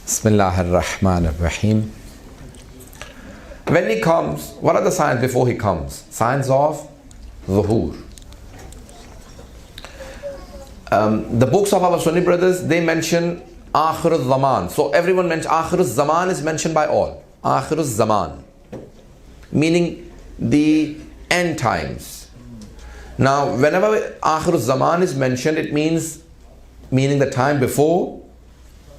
Bismillahir Rahmanir Rahim. When he comes, what are the signs before he comes? Signs of Zuhur. The books of our Sunni brothers, they mention Akhir al-Zaman. So everyone mentions Akhir al-Zaman is mentioned by all. Akhir al-Zaman, meaning the end times. Now, whenever Akhir al-Zaman is mentioned, it meaning the time before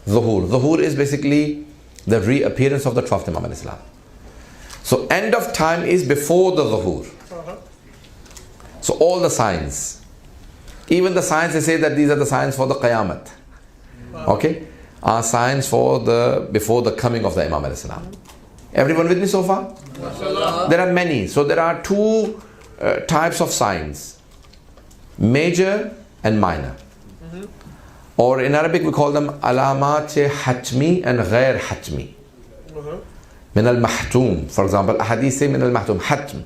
Zuhur. Zuhur is basically the reappearance of the 12th Imam al-Islam. So end of time is before the Zuhur. So all the signs, even the signs they say that these are the signs for the Qiyamah, okay, are signs for before the coming of the Imam al-Islam. Everyone with me so far? There are many. So there are two types of signs, major and minor. Or in Arabic we call them alamat hatmi and ghair hatmi. Min al-mahtum, for example, hadith say min al-mahtum, hatm.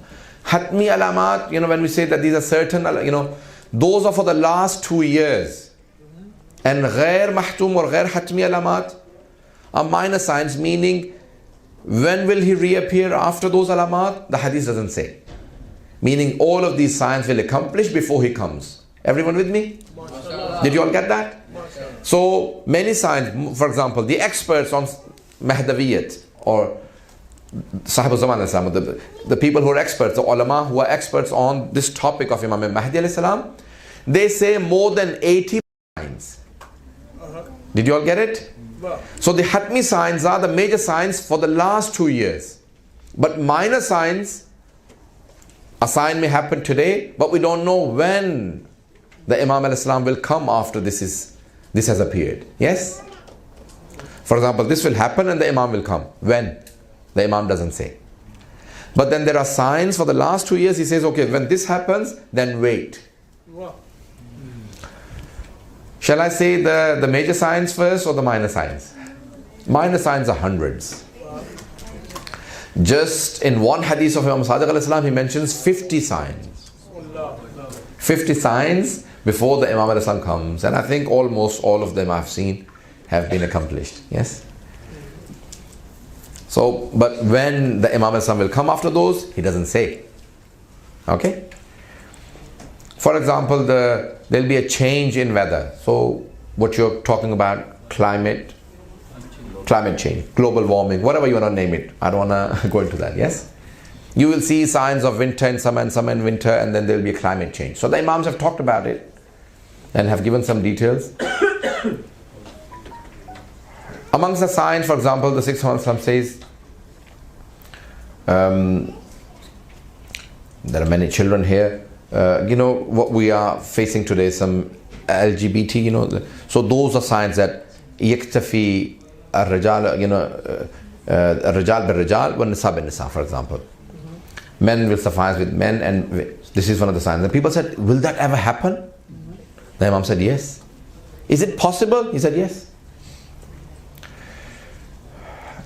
Hatmi alamat, when we say that these are certain, those are for the last 2 years. And ghair mahtum or ghair hatmi alamat are minor signs, meaning when will he reappear after those alamat? The hadith doesn't say. Meaning all of these signs will accomplish before he comes. Everyone with me? Did you all get that? So many signs, for example, the experts on Mahdaviyat or Sahib al-Zaman al-Islam, the people who are experts, the ulama who are experts on this topic of Imam Mahdi al-Salam, they say more than 80 signs. Did you all get it? So the Hatmi signs are the major signs for the last 2 years. But minor signs, a sign may happen today, but we don't know when the Imam al-Islam will come after this has appeared. Yes? For example, this will happen and the Imam will come. When? The Imam doesn't say. But then there are signs for the last 2 years. He says, okay, when this happens, then wait. Shall I say the major signs first or the minor signs? Minor signs are hundreds. Just in one hadith of Imam Sadiq al-Islam, he mentions 50 signs. 50 signs before the Imam al-Islam comes. And I think almost all of them I've seen have been accomplished. Yes? So, but when the Imam al-Islam will come after those, he doesn't say. Okay? For example, there'll be a change in weather. So, what you're talking about, climate change, global warming, whatever you want to name it. I don't want to go into that, yes? You will see signs of winter in summer and summer in winter, and then there'll be a climate change. So the Imams have talked about it and have given some details. Amongst the signs, for example, the sixth Imam says, there are many children here. What we are facing today, some LGBT, so those are signs that yaktafi ar-rijal, ar-rijal bil-rijal wa nisa bil-nisa, for example. Men will suffice with men, and this is one of the signs. And people said, will that ever happen? The Imam said, yes. Is it possible? He said, yes.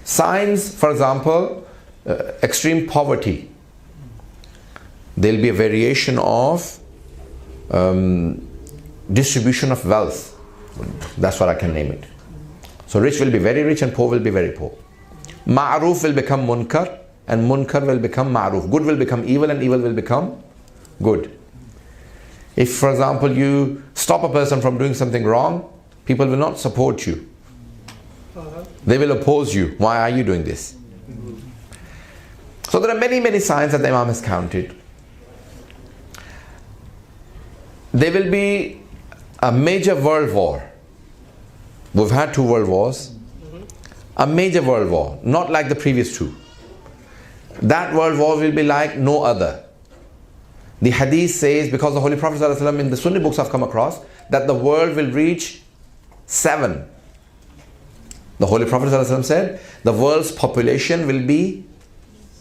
Signs, for example, extreme poverty. There'll be a variation of distribution of wealth. That's what I can name it. So rich will be very rich and poor will be very poor. Ma'ruf will become munkar and munkar will become ma'ruf. Good will become evil and evil will become good. If, for example, you stop a person from doing something wrong, people will not support you. They will oppose you. Why are you doing this? So there are many, many signs that the Imam has counted. There will be a major world war. We've had 2 world wars. A major world war, not like the previous 2. That world war will be like no other. The hadith says, because the Holy Prophet ﷺ in the Sunni books I've come across, that the world will reach 7. The Holy Prophet ﷺ said, the world's population will be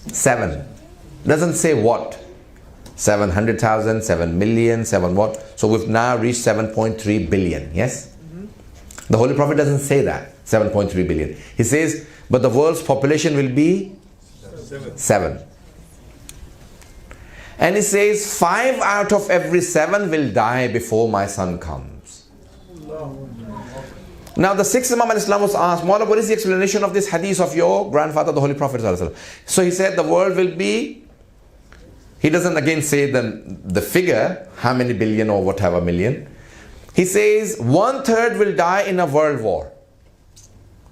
7. Doesn't say what. 700,000, 7 million, 7 what. So we've now reached 7.3 billion. Yes? The Holy Prophet doesn't say that, 7.3 billion. He says, but the world's population will be 7. And he says, 5 out of every 7 will die before my son comes. Now the sixth Imam al-Islam was asked, Maula, what is the explanation of this hadith of your grandfather, the Holy Prophet sallallahu alaihi wasallam? So he said the world will be, he doesn't again say the figure, how many billion or whatever million. He says 1/3 will die in a world war.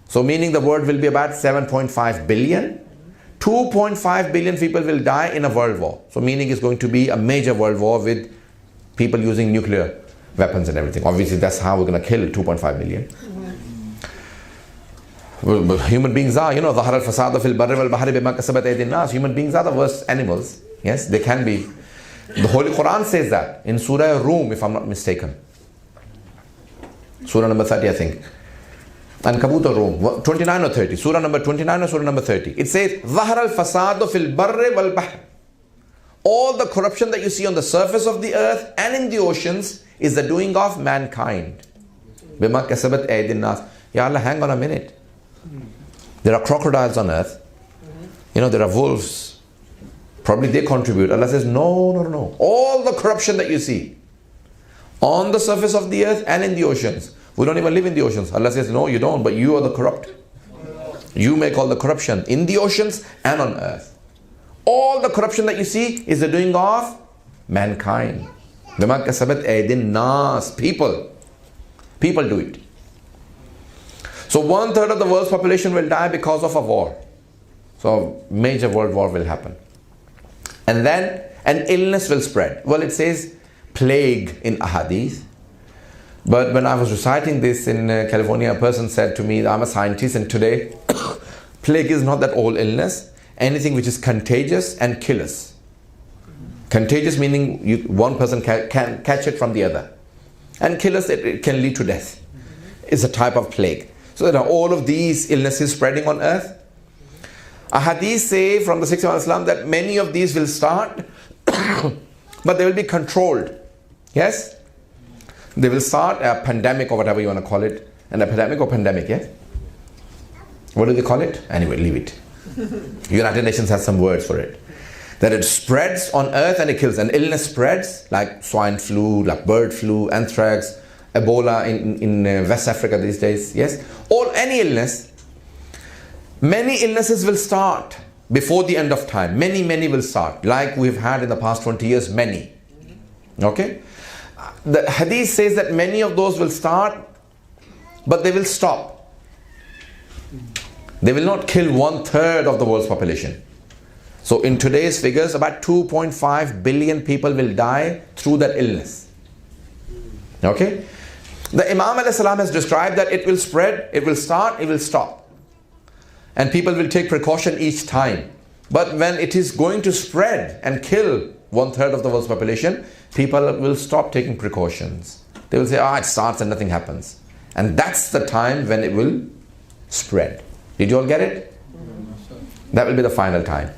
So meaning the world will be about 7.5 billion. 2.5 billion people will die in a world war. So meaning it's going to be a major world war with people using nuclear weapons and everything. Obviously that's how we're going to kill 2.5 million. Well, human beings are, ظهر الفساد في البر والبحر بما كسبت أيدي الناس. Human beings are the worst animals. Yes, they can be. The Holy Quran says that in Surah Rum, if I'm not mistaken. Surah number 30, I think. And Kabut al-Rum, 29 or 30. Surah number 29 or Surah number 30. It says, ظهر الفساد في البر والبحر. All the corruption that you see on the surface of the earth and in the oceans is the doing of mankind. بما كسبت أيدي الناس. Ya Allah, hang on a minute. There are crocodiles on earth. There are wolves. Probably they contribute. Allah says, no. All the corruption that you see on the surface of the earth and in the oceans. We don't even live in the oceans. Allah says, no, you don't, but you are the corrupt. You make all the corruption in the oceans and on earth. All the corruption that you see is the doing of mankind. بِمَا كَسَبَتْ أَيْدِي النَّاسِ. People do it. So 1/3 of the world's population will die because of a war. So major world war will happen. And then an illness will spread. Well, it says plague in ahadith. But when I was reciting this in California, a person said to me, I'm a scientist, and today plague is not that old illness. Anything which is contagious and killers. Contagious meaning one person can catch it from the other. And killers, it can lead to death. It's a type of plague. So there are all of these illnesses spreading on earth. A hadith say from the sixth Imam Islam that many of these will start, but they will be controlled. Yes? They will start a pandemic or whatever you want to call it. An epidemic or pandemic, yes? What do they call it? Anyway, leave it. United Nations has some words for it. That it spreads on earth and it kills. An illness spreads like swine flu, like bird flu, anthrax, Ebola in West Africa these days. Yes? Or any illness. Many illnesses will start before the end of time. Many will start. Like we've had in the past 20 years, many. Okay? The hadith says that many of those will start, but they will stop. They will not kill 1/3 of the world's population. So in today's figures, about 2.5 billion people will die through that illness. Okay? The Imam ﷺ has described that it will spread, it will start, it will stop. And people will take precaution each time. But when it is going to spread and kill 1/3 of the world's population, people will stop taking precautions. They will say, it starts and nothing happens. And that's the time when it will spread. Did you all get it? That will be the final time.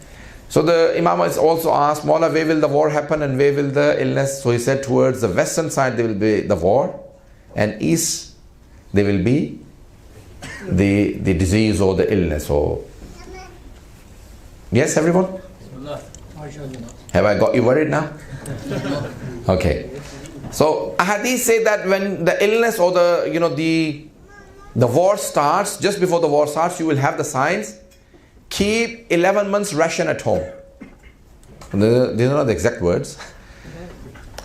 So the Imam is also asked, Maula, where will the war happen and where will the illness? So he said towards the western side there will be the war, and east there will be the disease or the illness. Or yes, everyone? Have I got you worried now? Okay. So hadith say that when the illness or the war starts, just before the war starts, you will have the signs. Keep 11 months ration at home. These are not the exact words.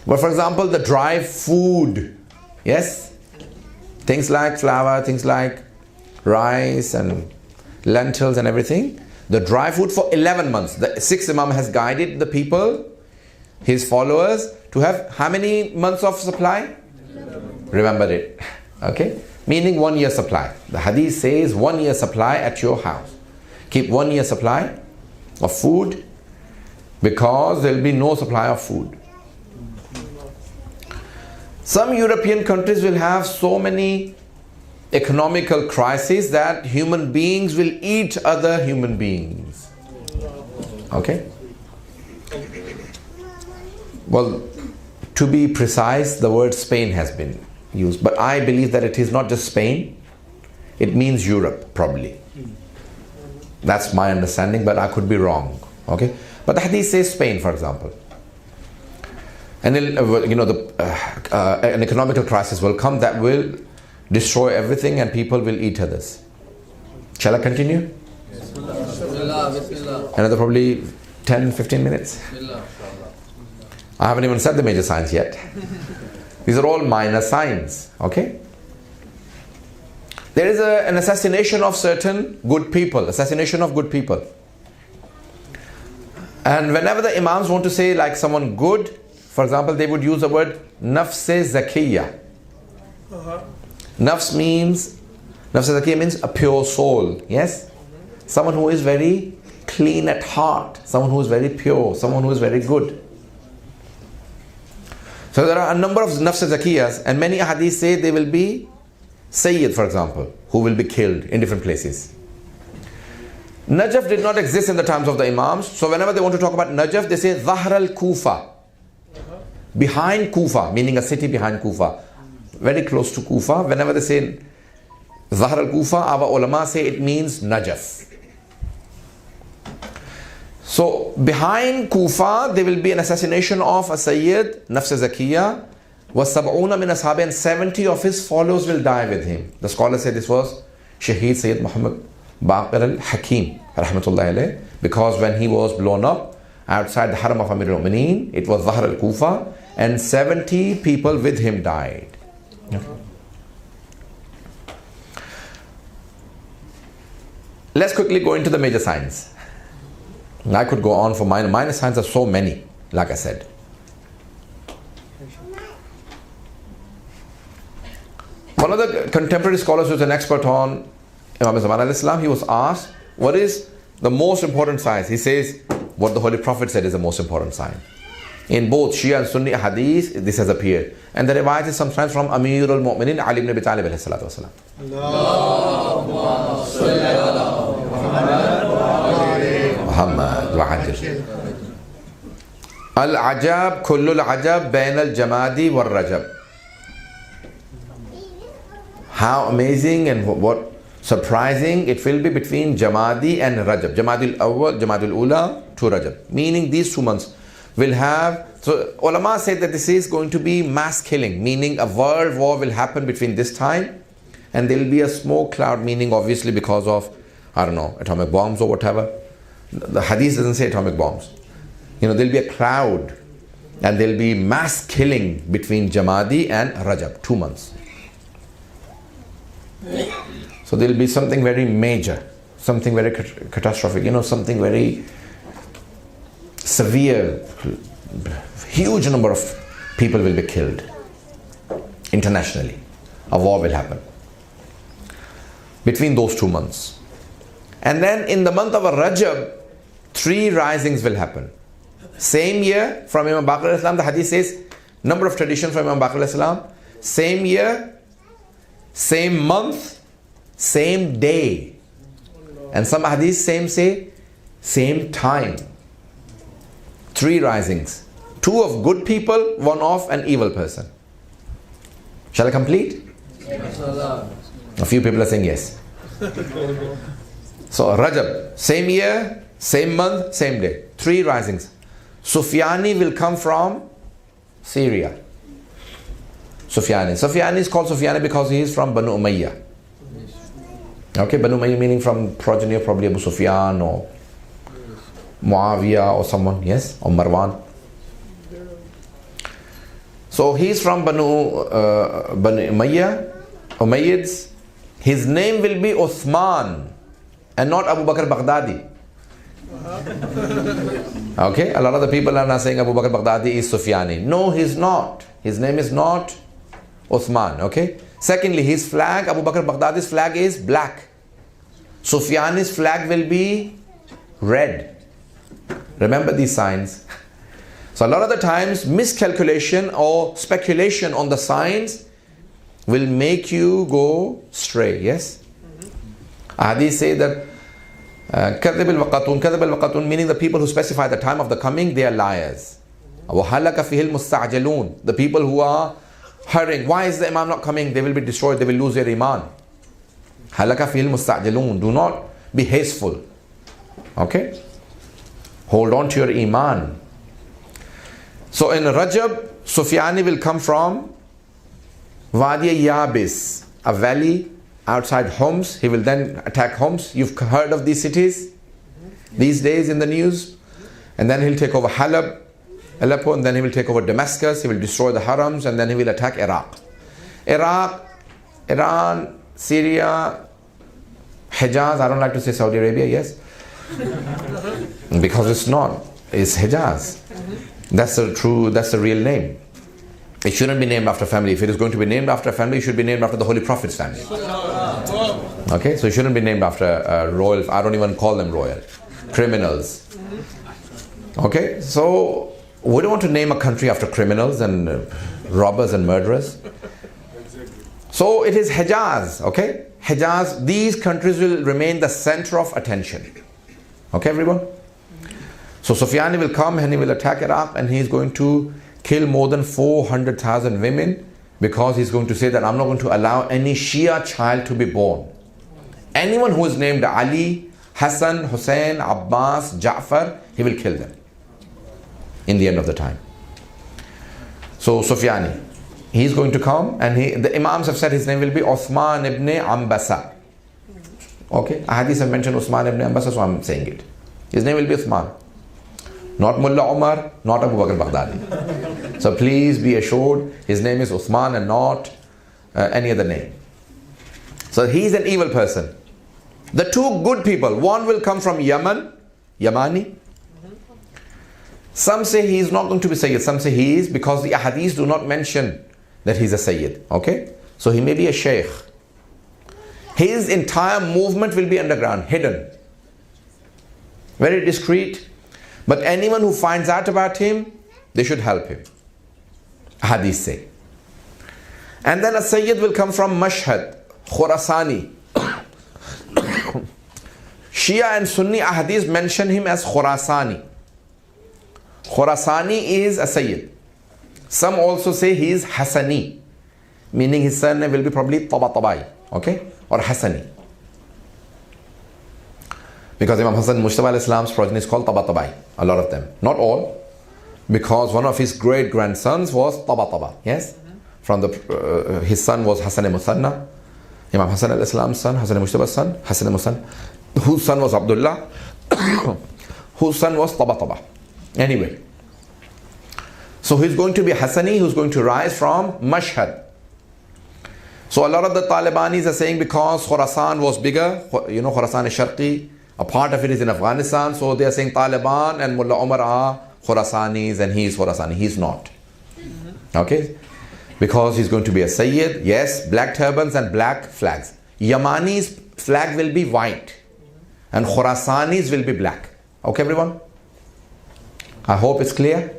But for example, the dry food. Yes? Things like flour, things like rice and lentils and everything. The dry food for 11 months. The sixth Imam has guided the people, his followers, to have how many months of supply? 11. Remember it. Okay? Meaning 1 year supply. The hadith says 1 year supply at your house. Keep 1 year supply of food, because there will be no supply of food. Some European countries will have so many economical crises that human beings will eat other human beings. Okay? Well, to be precise, the word Spain has been used, but I believe that it is not just Spain, it means Europe probably. That's my understanding, but I could be wrong. Okay? But the hadith says Spain, for example. And then, an economical crisis will come that will destroy everything and people will eat others. Shall I continue? Another probably 10-15 minutes. I haven't even said the major signs yet. These are all minor signs. Okay? There is an assassination of certain good people. Assassination of good people. And whenever the Imams want to say like someone good, for example, they would use the word nafs zakiyya. Nafs zakiyya means a pure soul. Yes? Someone who is very clean at heart. Someone who is very pure. Someone who is very good. So there are a number of nafs zakiyyas, and many hadiths say they will be Sayyid, for example, who will be killed in different places. Najaf did not exist in the times of the Imams. So whenever they want to talk about Najaf, they say Zahr al-Kufa. Behind Kufa, meaning a city behind Kufa. Very close to Kufa. Whenever they say Zahr al-Kufa, our ulama say it means Najaf. So behind Kufa, there will be an assassination of a Sayyid, Nafs Zakiyya, was sab'una min ashabi, and 70 of his followers will die with him. The scholar said this was Shaheed Sayyid Muhammad Baqir al-Hakim, rahmatullahi alayh, because when he was blown up outside the Haram of Amir al-Mu'mineen, it was Zahr al-Kufa, and 70 people with him died. Okay. Let's quickly go into the major signs. I could go on for minor. Minor signs are so many, like I said. One of the contemporary scholars who is an expert on Imam Maulana Ali Raza Rizvi, he was asked, what is the most important sign? He says, what the Holy Prophet said is the most important sign. In both Shia and Sunni hadith, this has appeared. And the riwayat is sometimes from Amir al-Mu'mineen Ali ibn Abi Talib alayhi salatu wasalam. Muhammad wa ajil. Al-ajab kullu al-ajab bain al-jamadi wa al-rajab. How amazing and what surprising it will be between Jamadi and Rajab. Jamadil Awwal, Jamadil Ula to Rajab. Meaning these 2 months will have, so ulama said that this is going to be mass killing, meaning a world war will happen between this time, and there will be a smoke cloud, meaning obviously because of, I don't know, atomic bombs or whatever. The hadith doesn't say atomic bombs. There will be a cloud, and there will be mass killing between Jamadi and Rajab, 2 months. So there will be something very major, something very catastrophic, something very severe. Huge number of people will be killed internationally. A war will happen between those 2 months. And then in the month of Rajab, 3 risings will happen. Same year from Imam Baqir al-Islam, the hadith says, number of traditions from Imam Baqir al-Islam, same year, same month, same day. And some hadiths say same time. 3 risings. 2 of good people, 1 of an evil person. Shall I complete? Yes. A few people are saying yes. So Rajab, same year, same month, same day. 3 risings. Sufyani will come from Syria. Sufyani is called Sufyani because he is from Banu Umayyah. Okay, Banu Umayyah meaning from progeny of probably Abu Sufyan or Muawiyah or someone, yes, or Marwan. So he is from Banu Umayyah, Umayyads. His name will be Uthman and not Abu Bakr Baghdadi. Okay, a lot of the people are now saying Abu Bakr Baghdadi is Sufyani. No, he's not. His name is not Uthman. Okay. Secondly, his flag, Abu Bakr Baghdadi's flag is black. Sufyani's flag will be red. Remember these signs. So a lot of the times miscalculation or speculation on the signs will make you go stray. Yes. Hadith say that kadhib al-waqatun, meaning the people who specify the time of the coming, they are liars. وَحَلَكَ فِيهِ الْمُسْتَعْجَلُونَ, the people who are hurrying, why is the Imam not coming? They will be destroyed, they will lose their iman. هَلَكَ فِيهِ الْمُسْتَعْجَلُونَ, do not be hasteful. Okay? Hold on to your iman. So in Rajab, Sufyani will come from Wadi Yabis. a valley outside Homs. He will then attack Homs. You've heard of these cities these days in the news. And then he'll take over Halab, Aleppo, and then he will take over Damascus. He will destroy the harams, and then he will attack Iraq. Iran, Syria, Hijaz. I don't like to say Saudi Arabia, yes? Because it's not. It's Hijaz. That's the real name. It shouldn't be named after family. If it is going to be named after a family, it should be named after the Holy Prophet's family. Okay, so it shouldn't be named after royal. I don't even call them royal. Criminals. Okay, so we don't want to name a country after criminals and robbers and murderers. So it is Hijaz, okay? Hijaz, these countries will remain the center of attention. Okay, everyone? So Sufyan will come and he will attack Iraq, and he is going to kill more than 400,000 women, because he's going to say that I'm not going to allow any Shia child to be born. Anyone who is named Ali, Hassan, Hussein, Abbas, Ja'far, he will kill them in the end of the time. So Sufyani, he's going to come, and the Imams have said his name will be Uthman ibn Ambasa. Okay, Ahadith have mentioned Uthman ibn Ambasa, so I'm saying it. His name will be Uthman. Not Mullah Umar, not Abu Bakr Baghdadi. So please be assured, his name is Uthman and not any other name. So he's an evil person. The two good people, one will come from Yemen, Yamani. Some say he is not going to be Sayyid, some say he is, because the Ahadith do not mention that he's a Sayyid. Okay? So he may be a Sheikh. His entire movement will be underground, hidden. Very discreet. But anyone who finds out about him, they should help him. Hadith say. And then a Sayyid will come from Mashhad, Khurasani. Shia and Sunni Ahadith mention him as Khurasani. Khurasani is a Sayyid. Some also say he is Hassani, meaning his surname will be probably Tabatabai, okay? Or Hassani. Because Imam Hassan Mujtaba al-Islam's progeny is called Tabatabai, a lot of them. Not all, because one of his great-grandsons was Tabataba, yes? From his son was Hassan al-Musanna, Imam Hassan al-Islam's son, Hassan al-Mujtaba's son, Hassan al-Musanna, whose son was Abdullah, whose son was Tabataba. Anyway, so he's going to be Hassani, who's going to rise from Mashhad. So a lot of the Talibanis are saying because Khorasan was bigger, you know, Khorasan is Sharqi, a part of it is in Afghanistan, so they are saying Taliban and Mullah Umar are Khorasanis and he is Khorasani. He's not. Okay? Because he's going to be a Sayyid, yes, black turbans and black flags. Yamani's flag will be white and Khorasani's will be black. Okay, everyone? I hope it's clear.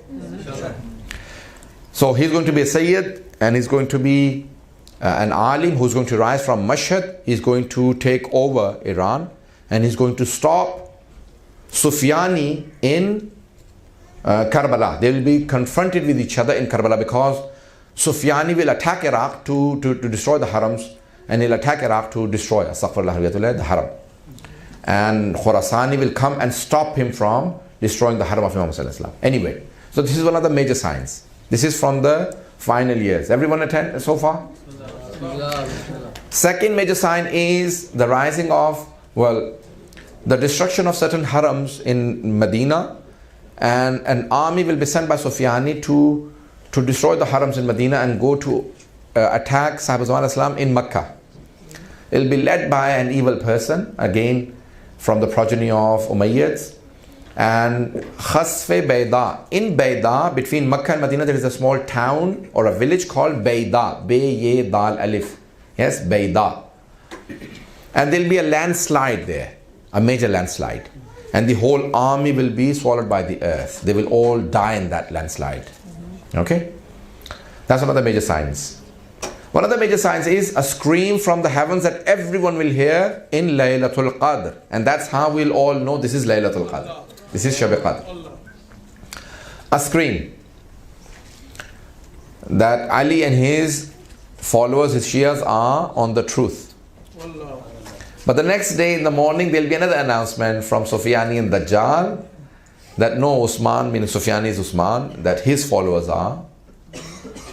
So he's going to be a Sayyid, and he's going to be an Alim who's going to rise from Mashhad. He's going to take over Iran, and he's going to stop Sufyani in Karbala. They will be confronted with each other in Karbala, because Sufyani will attack Iraq to destroy the harams, and he'll attack Iraq to destroy the haram. And Khurasani will come and stop him from destroying the haram of Imam Sallallahu. Anyway, so this is one of the major signs. This is from the final years. Everyone attend so far? Second major sign is the rising of, the destruction of certain harams in Medina, and an army will be sent by Sufyani to destroy the harams in Medina and go to attack Sahaba Zaman Islam in Mecca. It will be led by an evil person, again from the progeny of Umayyads. And Khasfe Bayda. In Bayda, between Makkah and Medina, there is a small town or a village called Bayda. Bay Dal Alif. Yes, Bayda. And there will be a landslide there, a major landslide. And the whole army will be swallowed by the earth. They will all die in that landslide. Okay? That's one of the major signs. One of the major signs is a scream from the heavens that everyone will hear in Laylatul Qadr. And that's how we'll all know this is Laylatul Qadr. This is Shab Qadr. A scream that Ali and his followers, his Shias, are on the truth. But the next day in the morning, there will be another announcement from Sufyani and Dajjal that no, Usman, meaning Sufyani is Usman, that his followers are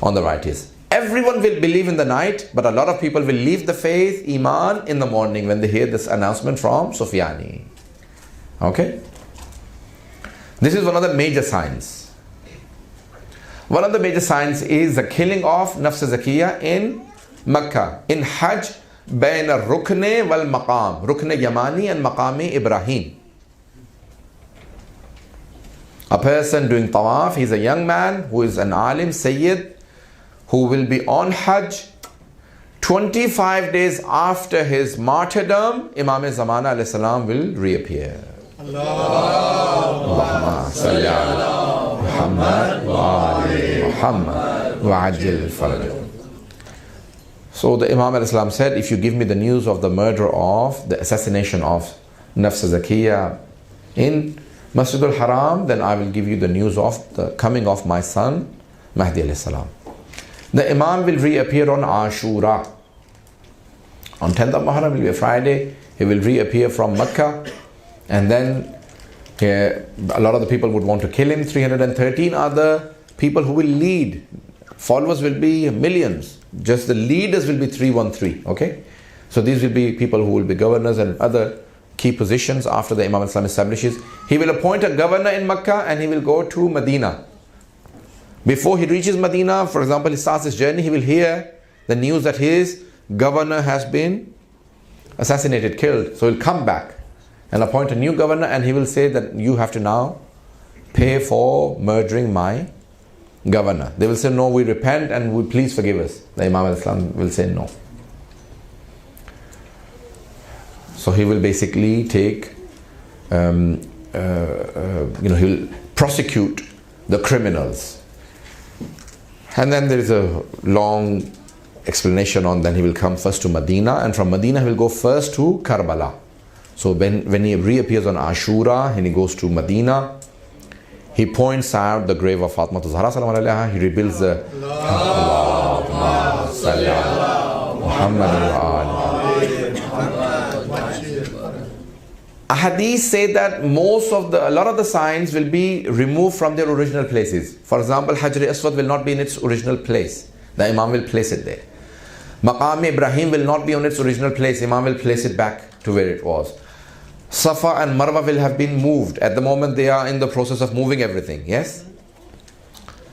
on the righteous. Everyone will believe in the night, but a lot of people will leave the faith, Iman, in the morning when they hear this announcement from Sufyani. Okay? This is one of the major signs. One of the major signs is the killing of Nafs Zakiyah in Makkah, in Hajj, bain al-Rukne wal-Maqam, Rukne Yamani and Maqami Ibrahim. A person doing tawaf, he's a young man who is an alim, Sayyid, who will be on Hajj. 25 days after his martyrdom, Imam Zamana alayhi salam will reappear. Allahumma salli ala Muhammad wa ali Muhammad wa ajil faraj. So the Imam alayhi salam said, if you give me the news of the murder of, the assassination of Nafs Zakiyah in Masjid al-Haram, then I will give you the news of the coming of my son, Mahdi alayhi salam. The Imam will reappear on Ashura. On 10th of Muharram, will be a Friday. He will reappear from Makkah. And then a lot of the people would want to kill him. 313 other people who will lead. Followers will be millions. Just the leaders will be 313. Okay? So these will be people who will be governors and other key positions after the Imam al-Islam establishes. He will appoint a governor in Makkah and he will go to Medina. Before he reaches Medina, for example, he starts his journey, he will hear the news that his governor has been assassinated, killed. So he'll come back and appoint a new governor and he will say that you have to now pay for murdering my governor. They will say, no, we repent and we please forgive us. The Imam al-Islam will say no. So he will basically take, he will prosecute the criminals. And then there is a long explanation on, then he will come first to Medina, and from Medina he will go first to Karbala. So when he reappears on Ashura and he goes to Medina, he points out the grave of Fatima Zahra salam alayha, he rebuilds the Allahumma salli ala Muhammad wa ali. Hadith say that a lot of the signs will be removed from their original places. For example, Hajr Aswad will not be in its original place. The Imam will place it there. Maqam Ibrahim will not be on its original place. Imam will place it back to where it was. Safa and Marwa will have been moved. At the moment they are in the process of moving everything. Yes?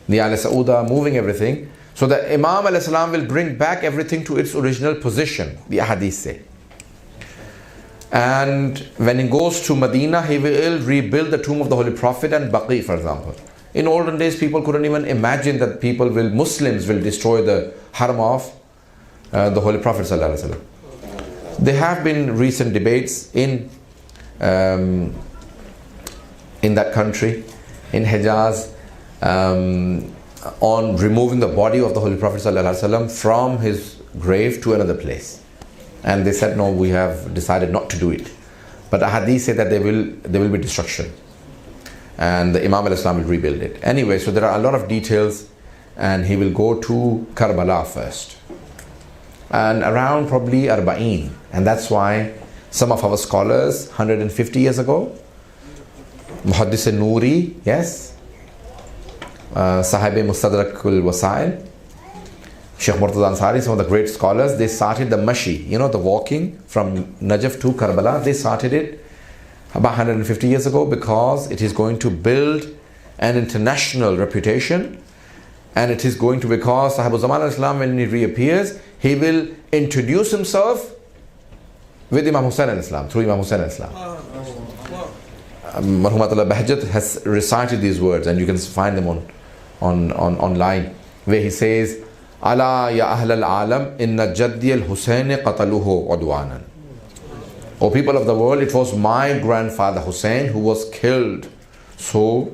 The Al Sauda are moving everything. So the Imam alayhi salam will bring back everything to its original position. The Hadith say. And when he goes to Medina, he will rebuild the tomb of the Holy Prophet and Baqi, for example. In olden days, people couldn't even imagine that Muslims will destroy the haram of the Holy Prophet sallallahu alaihi wasallam. There have been recent debates in that country, in Hijaz, on removing the body of the Holy Prophet sallallahu alaihi wasallam from his grave to another place. And they said, no, we have decided not to do it. But the hadith said that there will be destruction. And the Imam al-Islam will rebuild it. Anyway, so there are a lot of details. And he will go to Karbala first. And around probably Arba'in. And that's why some of our scholars, 150 years ago, Muhaddis al-Nuri, yes, Sahib Mustadrak al-Wasail, Sheikh Murtaza Ansari, some of the great scholars, they started the Mashi, the walking from Najaf to Karbala. They started it about 150 years ago because it is going to build an international reputation, and it is going to, because Sahib Zaman al-Islam, when he reappears, he will introduce himself with Imam Hussain al-Islam, through Imam Hussain al-Islam. Marhumatullah Bahjat has recited these words, and you can find them online, where he says, Ala ya ahl al-alam inna jaddi al-Husayn qataluhu udwanan. O people of the world, it was my grandfather Hussein who was killed so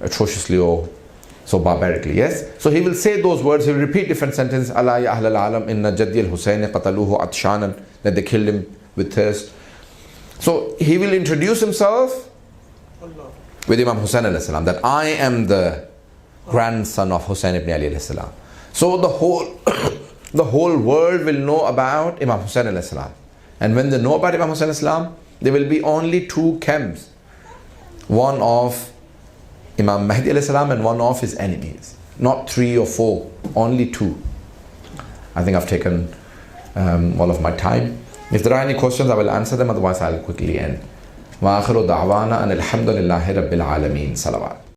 atrociously or so barbarically. Yes? So he will say those words, he will repeat different sentences. Ala ya ahl al-alam inna jaddi al-Husayn qataluhu atshanan, that they killed him with thirst. So he will introduce himself with Imam Hussain alayhi salam, that I am the grandson of Hussain ibn Ali alayhi salam. So the whole world will know about Imam Hussain alayhi salam. And when they know about Imam Hussain alayhi salam, there will be only two camps. One of Imam Mahdi alayhi salam and one of his enemies. not 3 or 4, only 2. I think I've taken all of my time. If there are any questions, I will answer them, otherwise I'll quickly end. وآخر دعوانا أن الحمد لله رب العالمين. صلوات.